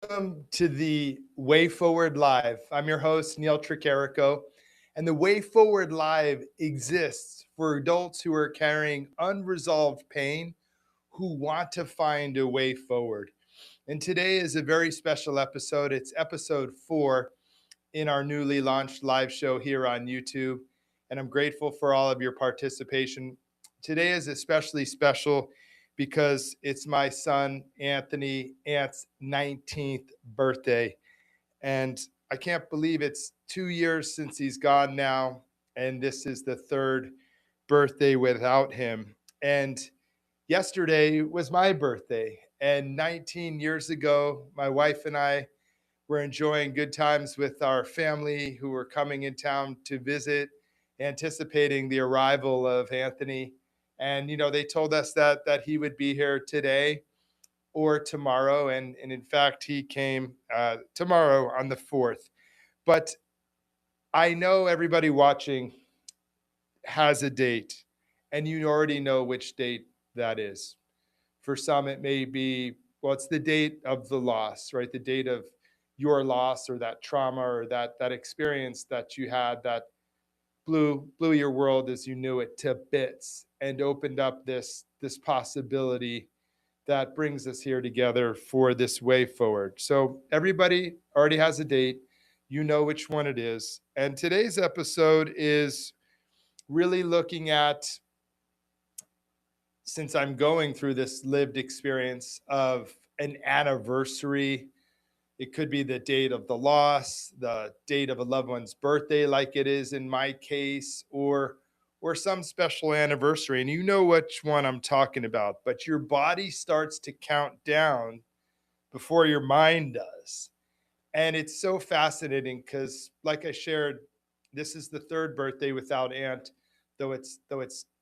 Welcome to the Way Forward Live. I'm your host, Neil Tricarico, and the Way Forward Live exists for adults who are carrying unresolved pain who want to find a way forward. And today is a very special episode. It's episode 4 in our newly launched live show here on YouTube, and I'm grateful for all of your participation. Today is especially special because it's my son Anthony Ant's 19th birthday, and I can't believe it's 2 years since he's gone now, and this is the third birthday without him. And yesterday was my birthday, and 19 years ago, my wife and I were enjoying good times with our family who were coming in town to visit, anticipating the arrival of Anthony. And they told us that he would be here today or tomorrow, and in fact, he came tomorrow on the 4th. But I know everybody watching has a date, and you already know which date that is. For some, it may be, well, it's the date of the loss, right? The date of your loss or that trauma or that experience that you had that blew your world as you knew it to bits and opened up this possibility that brings us here together for this way forward. So everybody already has a date. You know which one it is. And today's episode is really looking at, since I'm going through this lived experience of an anniversary. It could be the date of the loss, the date of a loved one's birthday, like it is in my case, or some special anniversary. And you know which one I'm talking about, but your body starts to count down before your mind does. And it's so fascinating because, like I shared, this is the third birthday without Aunt, though it's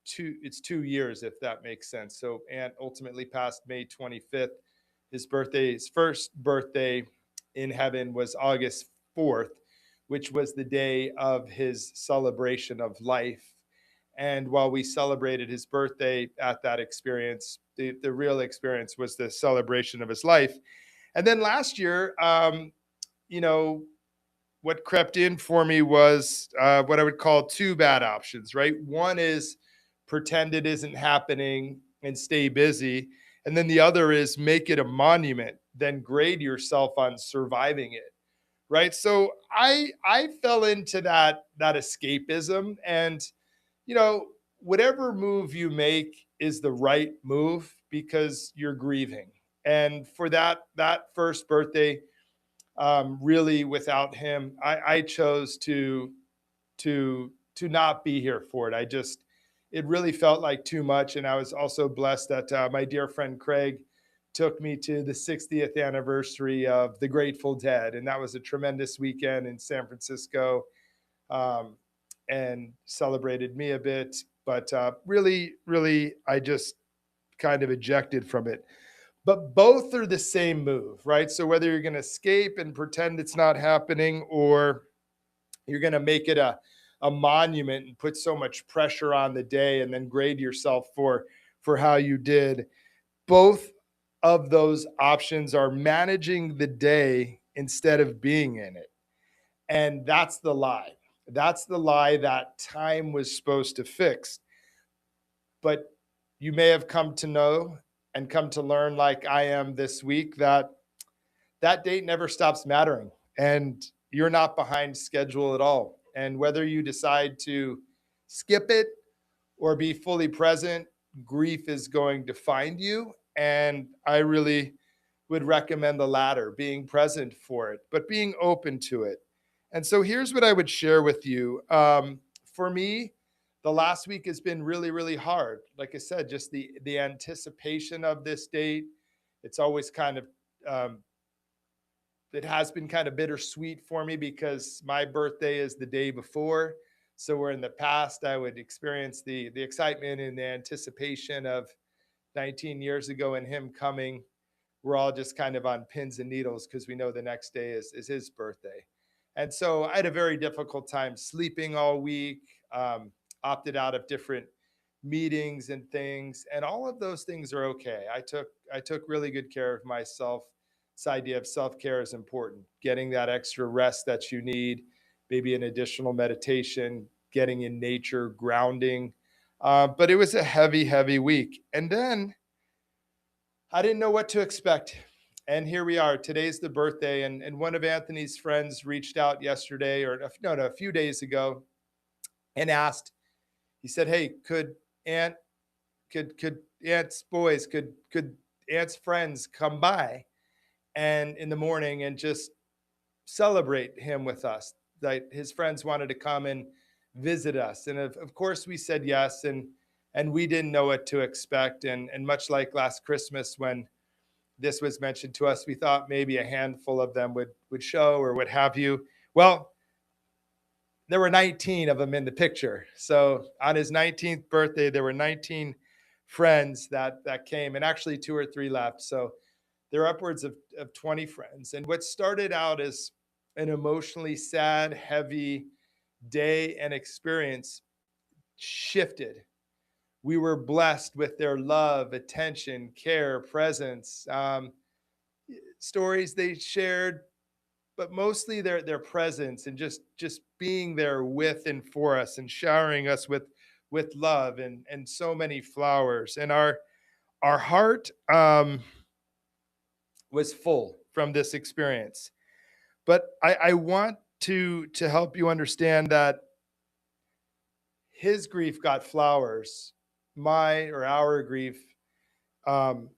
2 years, if that makes sense. So Aunt ultimately passed May 25th. His first birthday in heaven was August 4th, which was the day of his celebration of life. And while we celebrated his birthday at that experience, the real experience was the celebration of his life. And then last year, you know, what crept in for me was what I would call two bad options, right? One is pretend it isn't happening and stay busy. And then the other is make it a monument, then grade yourself on surviving it. Right. So I fell into that escapism. And, you know, whatever move you make is the right move because you're grieving. And for that first birthday, really without him, I chose to not be here for it. It really felt like too much, and I was also blessed that my dear friend Craig took me to the 60th anniversary of the Grateful Dead, and that was a tremendous weekend in San Francisco, um, and celebrated me a bit. But really, really, I just kind of ejected from it, but both are the same move, right? So whether you're going to escape and pretend it's not happening, or you're going to make it a monument and put so much pressure on the day and then grade yourself for how you did, both of those options are managing the day instead of being in it. And that's the lie that time was supposed to fix. But you may have come to know and come to learn, like I am this week, that that date never stops mattering, and you're not behind schedule at all. And whether you decide to skip it or be fully present, grief is going to find you. And I really would recommend the latter, being present for it, but being open to it. And so here's what I would share with you. For me, the last week has been really, really hard. Like I said, just the anticipation of this date. It's always kind of it has been kind of bittersweet for me because my birthday is the day before. So where in the past I would experience the excitement and the anticipation of 19 years ago and him coming, we're all just kind of on pins and needles because we know the next day is his birthday. And so I had a very difficult time sleeping all week, opted out of different meetings and things, and all of those things are okay. I took really good care of myself this idea of self-care is important. Getting that extra rest that you need, maybe an additional meditation, getting in nature, grounding. But it was a heavy, heavy week. And then I didn't know what to expect. And here we are. Today's the birthday. And one of Anthony's friends reached out yesterday, or no, a few days ago, and asked, he said, "Hey, Aunt, could Aunt's boys, could Aunt's friends come by and in the morning and just celebrate him with us?" That his friends wanted to come and visit us. And of course we said yes. And we didn't know what to expect. And much like last Christmas when this was mentioned to us, we thought maybe a handful of them would show or what have you. Well, there were 19 of them in the picture. So on his 19th birthday, there were 19 friends that came, and actually 2 or 3 left. So there are upwards of 20 friends. And what started out as an emotionally sad, heavy day and experience shifted. We were blessed with their love, attention, care, presence, stories they shared, but mostly their presence and just being there with and for us and showering us with love and so many flowers. And our heart was full from this experience. But I want to help you understand that his grief got flowers, my or our grief. Um,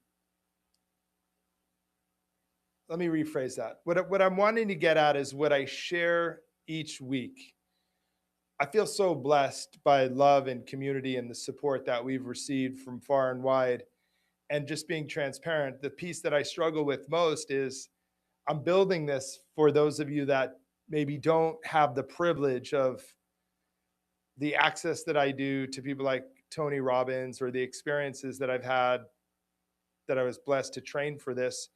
Let me rephrase that. What I'm wanting to get at is what I share each week. I feel so blessed by love and community and the support that we've received from far and wide. And just being transparent, the piece that I struggle with most is I'm building this for those of you that maybe don't have the privilege of the access that I do to people like Tony Robbins, or the experiences that I've had that I was blessed to train for this,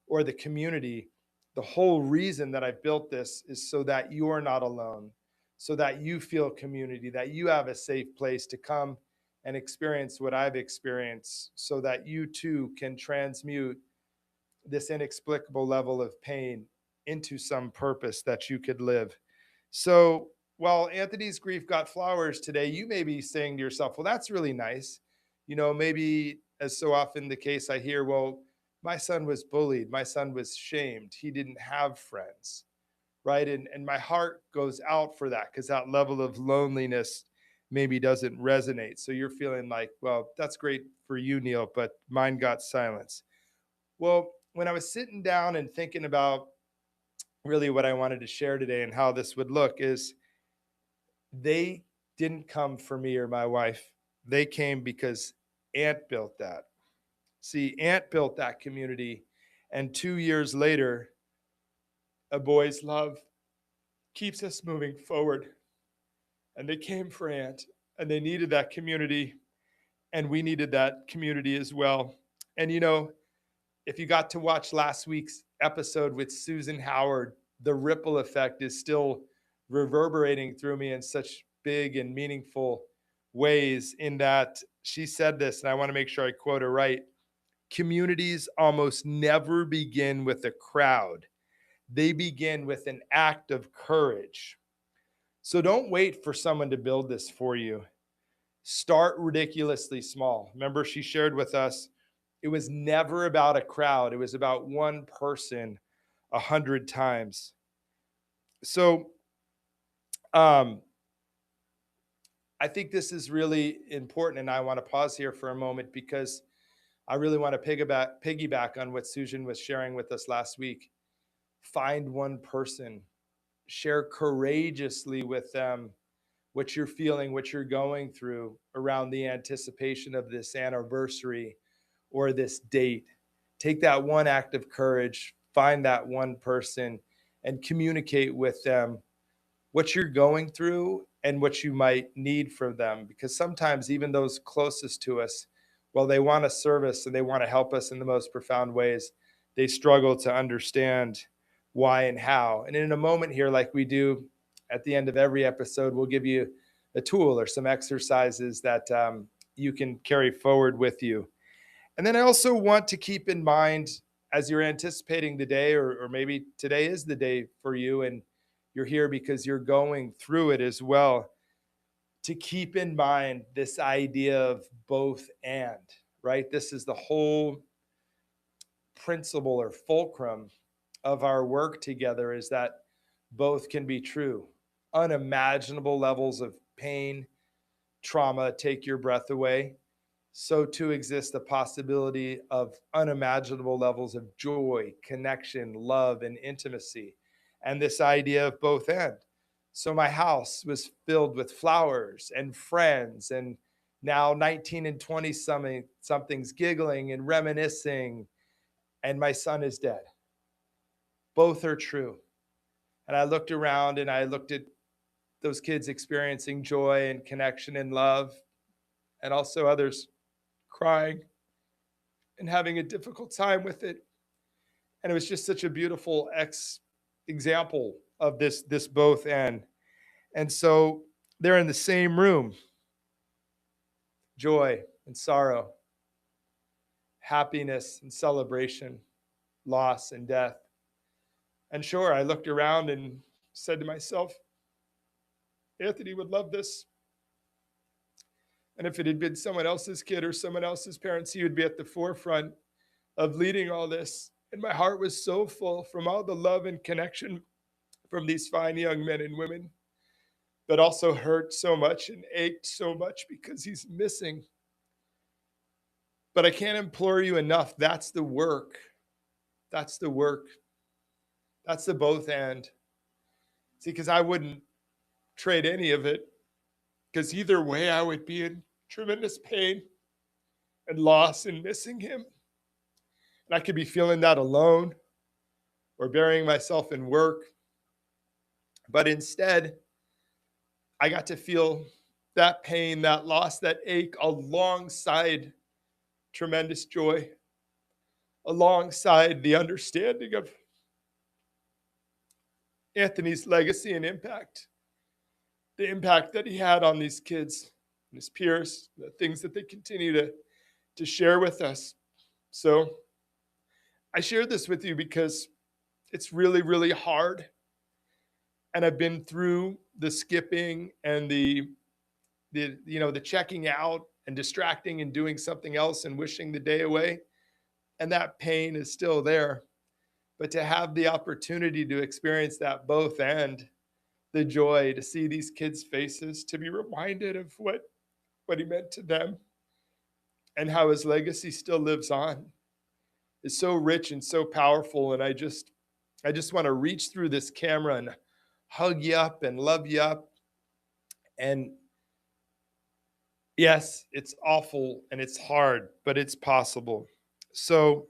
or the community. The whole reason that I've built this is so that you are not alone, so that you feel community, that you have a safe place to come and experience what I've experienced, so that you too can transmute this inexplicable level of pain into some purpose that you could live. So while Anthony's grief got flowers today, you may be saying to yourself, well, that's really nice. Maybe, as so often the case, I hear, well, my son was bullied, my son was shamed, he didn't have friends, right? And my heart goes out for that, because that level of loneliness maybe doesn't resonate. So you're feeling like, well, that's great for you, Neil, but mine got silence. Well, when I was sitting down and thinking about really what I wanted to share today and how this would look, is they didn't come for me or my wife. They came because Aunt built that. See, Aunt built that community. And 2 years later, a boy's love keeps us moving forward. And they came for Aunt, and they needed that community. And we needed that community as well. And if you got to watch last week's episode with Susan Howard, the ripple effect is still reverberating through me in such big and meaningful ways, in that she said this, and I want to make sure I quote her right: communities almost never begin with a crowd. They begin with an act of courage. So don't wait for someone to build this for you. Start ridiculously small. Remember, she shared with us, it was never about a crowd. It was about one person 100 times. So I think this is really important. And I want to pause here for a moment, because I really want to piggyback on what Susan was sharing with us last week. Find one person, share courageously with them what you're feeling, what you're going through around the anticipation of this anniversary or this date. Take that one act of courage, find that one person, and communicate with them what you're going through and what you might need from them. Because sometimes even those closest to us, well, they want to serve us and they want to help us in the most profound ways, they struggle to understand why and how. And in a moment here, like we do at the end of every episode, we'll give you a tool or some exercises that you can carry forward with you. And then I also want to keep in mind as you're anticipating the day, or maybe today is the day for you and you're here because you're going through it as well, to keep in mind this idea of both and, right? This is the whole principle or fulcrum of our work together, is that both can be true. Unimaginable levels of pain, trauma take your breath away. So too exists the possibility of unimaginable levels of joy, connection, love, and intimacy. And this idea of both and. So my house was filled with flowers and friends, and now 19 and 20 something's giggling and reminiscing, and my son is dead. Both are true. And I looked around and I looked at those kids experiencing joy and connection and love, and also others crying and having a difficult time with it. And it was just such a beautiful example of this both and so they're in the same room: joy and sorrow, happiness and celebration, loss and death. And sure, I looked around and said to myself, Anthony would love this. And if it had been someone else's kid or someone else's parents, he would be at the forefront of leading all this. And my heart was so full from all the love and connection from these fine young men and women, but also hurt so much and ached so much because he's missing. But I can't implore you enough. That's the work. That's the work. That's the both and. See, because I wouldn't trade any of it, because either way I would be in tremendous pain and loss and missing him. And I could be feeling that alone or burying myself in work. But instead, I got to feel that pain, that loss, that ache alongside tremendous joy, alongside the understanding of Anthony's legacy and impact, the impact that he had on these kids and his peers, the things that they continue to share with us. So I share this with you because it's really, really hard. And I've been through the skipping and the checking out and distracting and doing something else and wishing the day away. And that pain is still there. But to have the opportunity to experience that both and the joy to see these kids' faces, to be reminded of what he meant to them and how his legacy still lives on, is so rich and so powerful. And I just want to reach through this camera and hug you up and love you up. And yes, it's awful and it's hard, but it's possible. So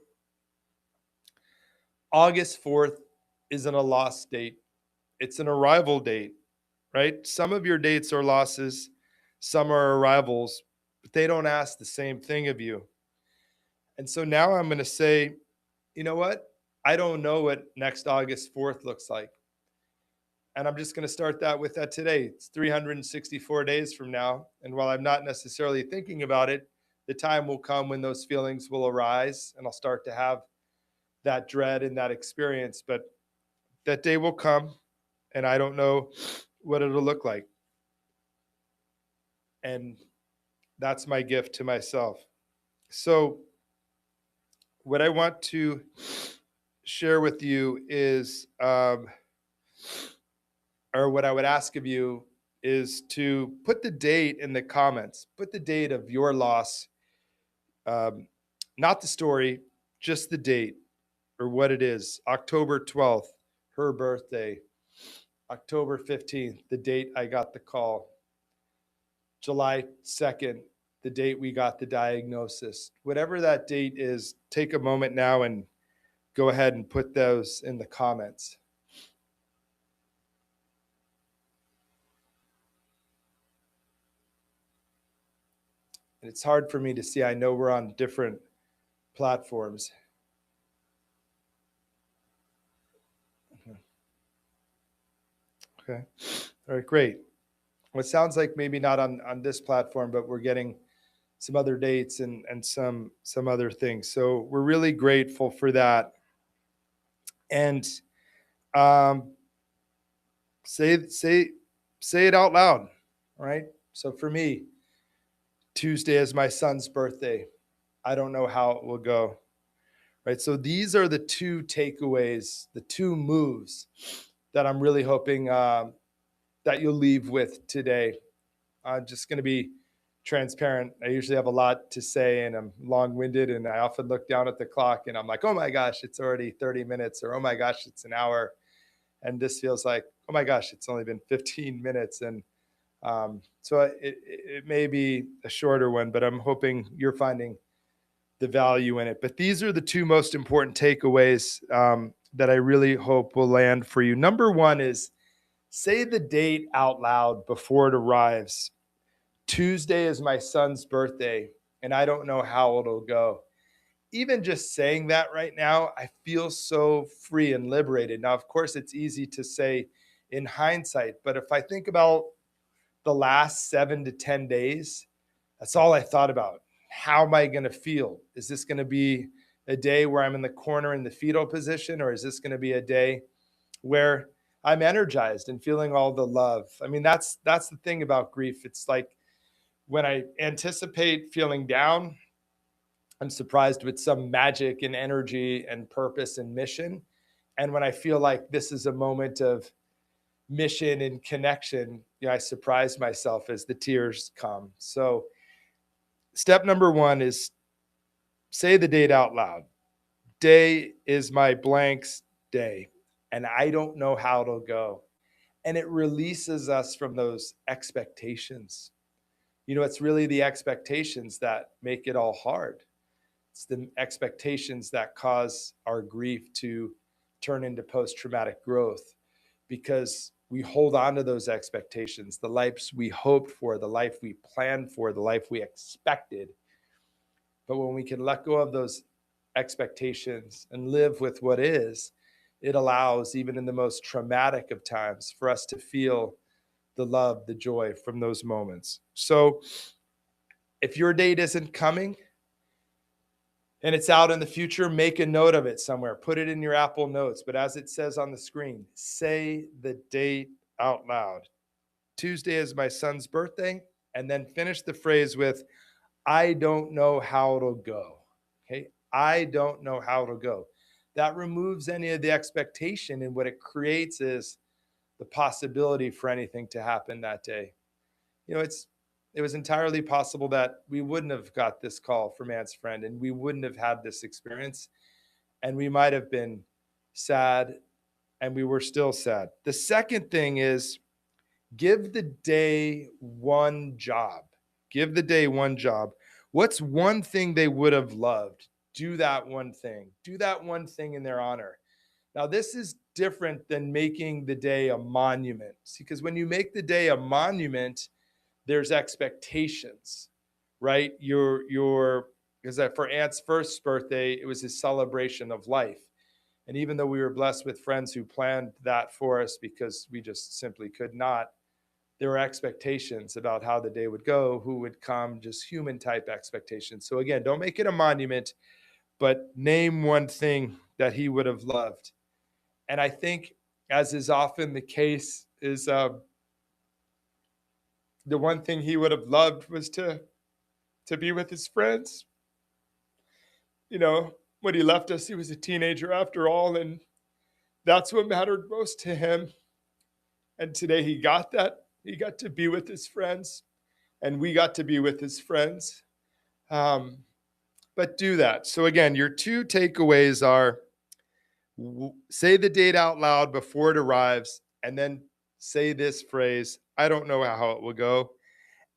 August 4th isn't a loss date. It's an arrival date, right? Some of your dates are losses, some are arrivals, but they don't ask the same thing of you. And so now I'm going to say, you know what? I don't know what next August 4th looks like. And I'm just going to start that with that today. It's 364 days from now. And while I'm not necessarily thinking about it, the time will come when those feelings will arise and I'll start to have that dread and that experience. But that day will come and I don't know what it'll look like. And that's my gift to myself. So, what I want to share with you is, or what I would ask of you is to put the date in the comments. Put the date of your loss, not the story, just the date or what it is. October 12th, her birthday. October 15th, the date I got the call. July 2nd, the date we got the diagnosis. Whatever that date is, take a moment now and go ahead and put those in the comments. And it's hard for me to see. I know we're on different platforms. Okay. All right, great. Well, it sounds like maybe not on this platform, but we're getting some other dates and some other things. So we're really grateful for that. And um, say it out loud. All right. So for me, Tuesday is my son's birthday. I don't know how it will go. Right. So these are the two takeaways, the two moves that I'm really hoping that you'll leave with today. I'm just going to be transparent. I usually have a lot to say and I'm long winded. And I often look down at the clock and I'm like, oh my gosh, it's already 30 minutes, or oh my gosh, it's an hour. And this feels like, oh my gosh, it's only been 15 minutes. And so it may be a shorter one, but I'm hoping you're finding the value in it. But these are the two most important takeaways that I really hope will land for you. Number one is say the date out loud before it arrives. Tuesday is my son's birthday, and I don't know how it'll go. Even just saying that right now, I feel so free and liberated. Now, of course, it's easy to say in hindsight, but if I think about the last 7 to 10 days, that's all I thought about. How am I going to feel? Is this going to be a day where I'm in the corner in the fetal position, or is this going to be a day where I'm energized and feeling all the love? I mean, that's the thing about grief. It's like when I anticipate feeling down, I'm surprised with some magic and energy and purpose and mission. And when I feel like this is a moment of mission and connection, I surprise myself as the tears come. So step number one is say the date out loud. Day is my blank's day, and I don't know how it'll go. And it releases us from those expectations. It's really the expectations that make it all hard. It's the expectations that cause our grief to turn into post-traumatic growth, because we hold on to those expectations, the lives we hoped for, the life we planned for, the life we expected. But when we can let go of those expectations and live with what is, it allows, even in the most traumatic of times, for us to feel the love, the joy from those moments. So if your date isn't coming and it's out in the future, make a note of it somewhere. Put it in your Apple Notes. But as it says on the screen, say the date out loud. Tuesday is my son's birthday. And then finish the phrase with, I don't know how it'll go. Okay. I don't know how it'll go. That removes any of the expectation. And what it creates is the possibility for anything to happen that day. It was entirely possible that we wouldn't have got this call from Ant's friend and we wouldn't have had this experience. And we might have been sad, and we were still sad. The second thing is give the day one job. Give the day one job. What's one thing they would have loved? Do that one thing. Do that one thing in their honor. Now, this is different than making the day a monument. See, because when you make the day a monument, there's expectations, right? Because for Ant's first birthday, it was his celebration of life. And even though we were blessed with friends who planned that for us because we just simply could not, there were expectations about how the day would go, who would come, just human type expectations. So again, don't make it a monument, but name one thing that he would have loved. And I think, as is often the case, is the one thing he would have loved was to be with his friends. When he left us, he was a teenager after all, and that's what mattered most to him. And today he got that. He got to be with his friends, and we got to be with his friends. But do that. So again, your two takeaways are say the date out loud before it arrives, and then say this phrase, I don't know how it will go.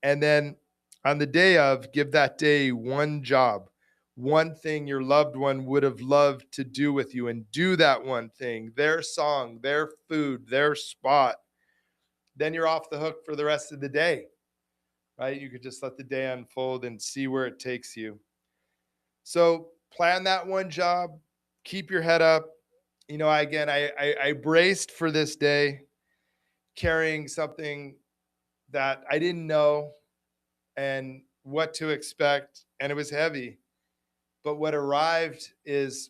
And then on the day of, give that day one job, one thing your loved one would have loved to do with you, and do that one thing, their song, their food, their spot. Then you're off the hook for the rest of the day, right? You could just let the day unfold and see where it takes you. So plan that one job, keep your head up. I braced for this day carrying something that I didn't know. And what to expect, and it was heavy. But what arrived is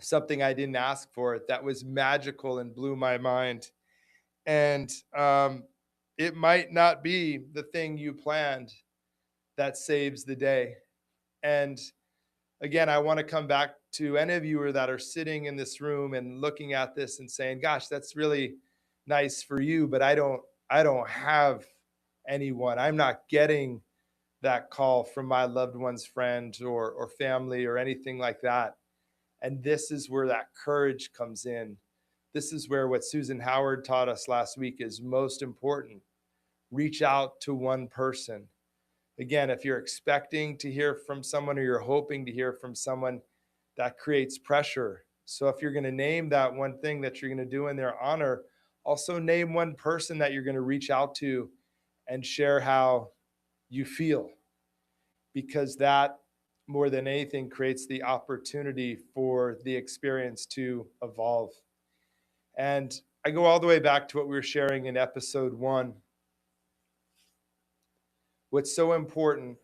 something I didn't ask for that was magical and blew my mind. And it might not be the thing you planned that saves the day. And again, I want to come back to any of you that are sitting in this room and looking at this and saying, "Gosh, that's really nice for you, but I don't have anyone. I'm not getting that call from my loved one's friend or family or anything like that." And this is where that courage comes in. This is where what Susan Howard taught us last week is most important. Reach out to one person. Again, if you're expecting to hear from someone or you're hoping to hear from someone, that creates pressure. So if you're going to name that one thing that you're going to do in their honor, also name one person that you're going to reach out to and share how you feel, because that more than anything creates the opportunity for the experience to evolve. And I go all the way back to what we were sharing in episode 1. What's so important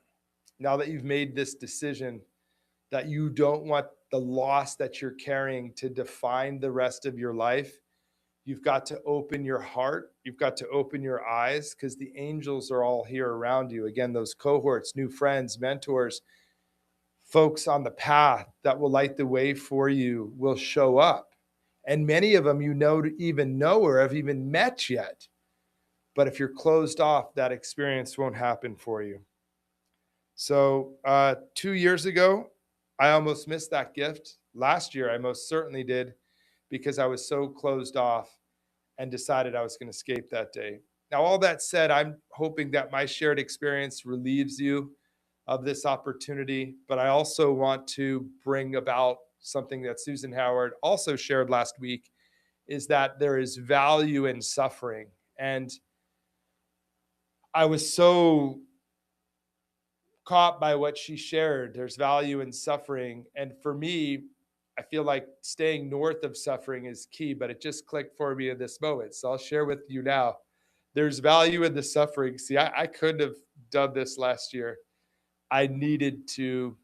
now that you've made this decision that you don't want the loss that you're carrying to define the rest of your life, you've got to open your heart. You've got to open your eyes, because the angels are all here around you. Again, those cohorts, new friends, mentors, folks on the path that will light the way for you will show up. And many of them even know or have even met yet. But if you're closed off, that experience won't happen for you. So 2 years ago, I almost missed that gift. Last year, I most certainly did, because I was so closed off and decided I was going to escape that day. Now, all that said, I'm hoping that my shared experience relieves you of this opportunity, but I also want to bring about something that Susan Howard also shared last week, is that there is value in suffering. And I was so caught by what she shared. There's value in suffering. And for me, I feel like staying north of suffering is key, but it just clicked for me in this moment. So I'll share with you now. There's value in the suffering. See, I couldn't have done this last year. I needed to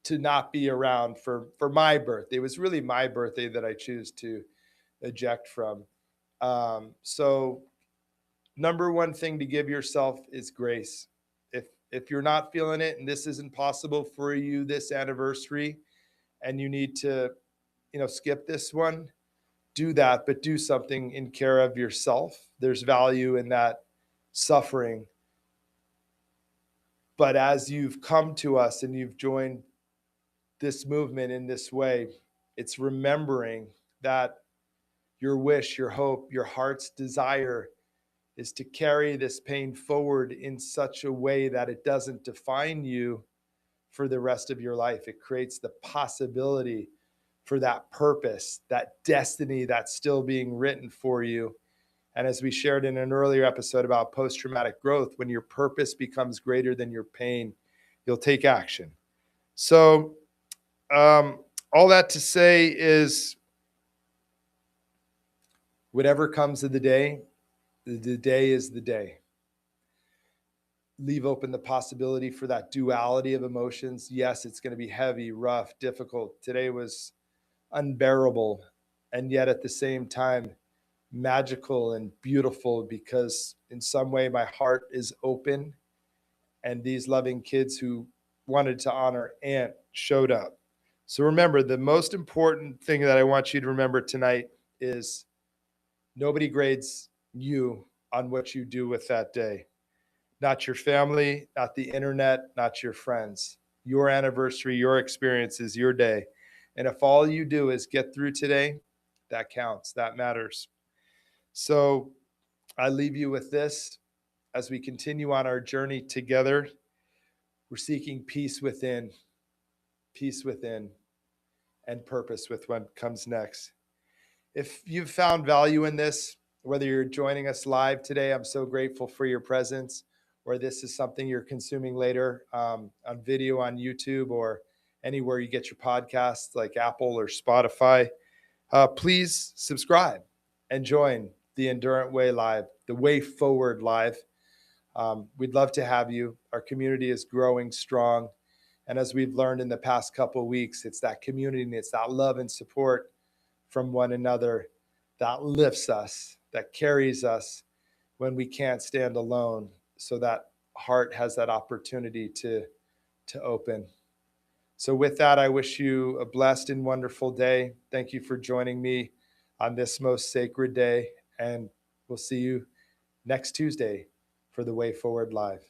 not be around for my birthday. It was really my birthday that I choose to eject from. So number one thing to give yourself is grace. If you're not feeling it and this isn't possible for you this anniversary, and you need to, skip this one, do that, but do something in care of yourself. There's value in that suffering. But as you've come to us and you've joined this movement in this way, it's remembering that your wish, your hope, your heart's desire is to carry this pain forward in such a way that it doesn't define you for the rest of your life. It creates the possibility for that purpose, that destiny that's still being written for you. And as we shared in an earlier episode about post-traumatic growth, when your purpose becomes greater than your pain, you'll take action. So all that to say is, whatever comes of the day is the day. Leave open the possibility for that duality of emotions. Yes, it's going to be heavy, rough, difficult. Today was unbearable, and yet at the same time, magical and beautiful, because in some way my heart is open, and these loving kids who wanted to honor Aunt showed up. So remember, the most important thing that I want you to remember tonight is nobody grades you on what you do with that day. Not your family, not the internet, not your friends. Your anniversary, your experiences, your day. And if all you do is get through today, that counts, that matters. So I leave you with this. As we continue on our journey together, we're seeking peace within, and purpose with what comes next. If you've found value in this, whether you're joining us live today, I'm so grateful for your presence, or this is something you're consuming later on video on YouTube or anywhere you get your podcasts like Apple or Spotify, please subscribe and join the Endurant Way Live, the Way Forward Live. We'd love to have you. Our community is growing strong. And as we've learned in the past couple of weeks, it's that community and it's that love and support from one another that lifts us, that carries us when we can't stand alone. So that heart has that opportunity to open. So with that, I wish you a blessed and wonderful day. Thank you for joining me on this most sacred day. And we'll see you next Tuesday for the Way Forward Live.